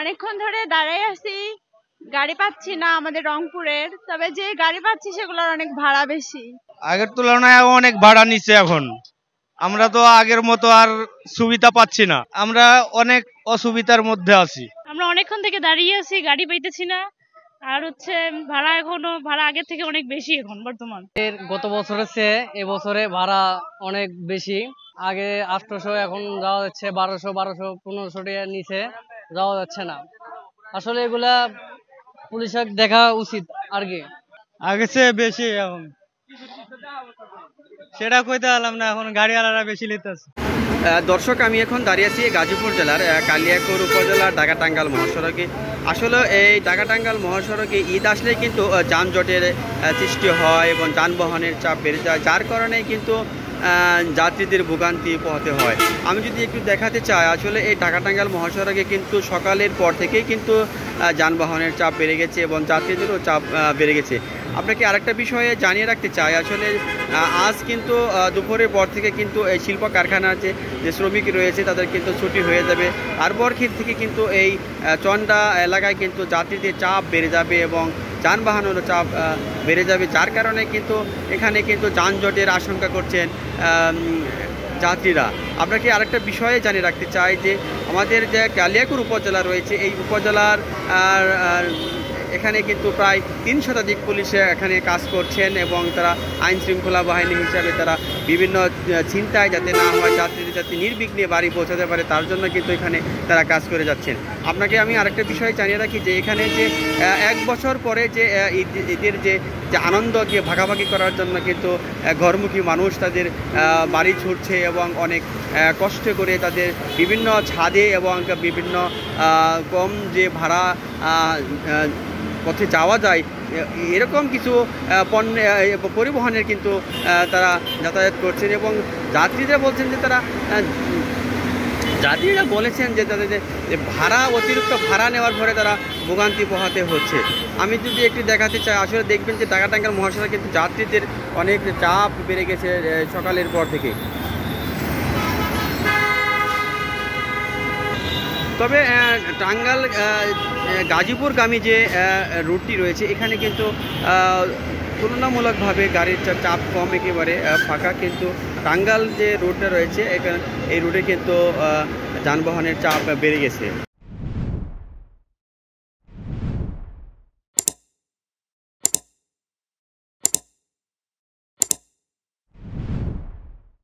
অনেকক্ষণ ধরে দাঁড়ায় আছি, গাড়ি পাচ্ছি না আমাদের রংপুরের। তবে যে গাড়ি পাচ্ছি সেগুলোর অনেক ভাড়া বেশি। আগের তুলনায় অনেক ভাড়া নিচ্ছে এখন। আমরা তো আগের মতো আর সুবিধা পাচ্ছি না, আমরা অনেক অসুবিধার মধ্যে আছি। আমরা অনেকক্ষণ থেকে দাঁড়িয়ে আছি, গাড়ি পাইতেছি না। আর ভাড়া ভাড়া আগের থেকে অনেক বেশি এখন বর্তমান। গত বছরের চেয়ে এবছরে ভাড়া অনেক বেশি। আগে 800, এখন যাওয়া যাচ্ছে 1200, 1500 নিচে যাওয়া যাচ্ছে না। আসলে এগুলা পুলিশের দেখা উচিত আর কি। আগে চেয়ে বেশি এখন, সেটা কইতে পারলাম না, এখন গাড়িওয়ালারা বেশি নিতেছে। দর্শক, আমি এখন দাঁড়িয়ে আছি গাজীপুর জেলার কালিয়াকৈর উপজেলার ঢাকা-টাঙ্গাইল মহাসড়কে। আসলে এই ঢাকা-টাঙ্গাইল মহাসড়কে ঈদ আসলে কিন্তু যানজটের সৃষ্টি হয় এবং যানবাহনের চাপ বেড়ে যায়, যার কারণে কিন্তু যাত্রীদের ভোগান্তি পোহাতে হয়। আমি যদি একটু দেখাতে চাই, আসলে এই ঢাকা-টাঙ্গাইল মহাসড়কে কিন্তু সকালের পর থেকেই কিন্তু যানবাহনের চাপ বেড়ে গেছে এবং যাত্রীদেরও চাপ বেড়ে গেছে। আপনাকে আরেকটা বিষয়ে জানিয়ে রাখতে চাই, আসলে আজ কিন্তু দুপুরের পর থেকে কিন্তু এই শিল্প কারখানার যে শ্রমিক রয়েছে তাদের কিন্তু ছুটি হয়ে যাবে। তারপর থেকে কিন্তু এই চন্ডা এলাকায় কিন্তু যাত্রীদের চাপ বেড়ে যাবে এবং যানবাহনেরও চাপ বেড়ে যাবে, যার কারণে কিন্তু এখানে কিন্তু যানজটের আশঙ্কা করছেন যাত্রীরা। আপনাকে আরেকটা বিষয়ে জানিয়ে রাখতে চাই যে আমাদের যে কালিয়াকৈর উপজেলা রয়েছে, এই উপজেলার এখানে কিন্তু প্রায় 3 শতাধিক পুলিশে এখানে কাজ করছেন এবং তারা আইন শৃঙ্খলা বাহিনী হিসাবে তারা বিভিন্ন ছিনতাই যাতে না হয়, যাত্রীদের যাতে নির্বিঘ্নে বাড়ি পৌঁছাতে পারে তার জন্য কিন্তু এখানে তারা কাজ করে যাচ্ছেন। আপনাকে আমি আরেকটা বিষয় জানিয়ে রাখি যে এখানে যে 1 বছর পরে যে ঈদের যে আনন্দ যে ভাগাভাগি করার জন্য কিন্তু ঘরমুখী মানুষ তাদের বাড়ি ছুটছে এবং অনেক কষ্ট করে তাদের বিভিন্ন ছাদে এবং বিভিন্ন কম যে ভাড়া পথে যাওয়া যায় এরকম কিছু পণ্য পরিবহনের কিন্তু তারা যাতায়াত করছেন এবং যাত্রীরা বলছেন যে যাত্রীরা বলেছেন যে তাদের যে ভাড়া অতিরিক্ত ভাড়া নেওয়ার পরে তারা ভোগান্তি পোহাতে হচ্ছে। আমি যদি একটু দেখাতে চাই, আসলে দেখবেন যে ঢাকা-টাঙ্গাইল মহাসড়কে কিন্তু যাত্রীদের অনেক চাপ বেড়ে গেছে সকালের পর থেকে। তবে টাঙ্গাইল গাজীপুরগামী যে রুটটি রয়েছে এখানে কিন্তু তুলনামূলকভাবে গাড়ির চাপ কম, একেবারে ফাঁকা, কিন্তু টাঙ্গাইল যে রুটটা রয়েছে এখানে এই রুটে কিন্তু যানবাহনের চাপ বেড়ে গেছে।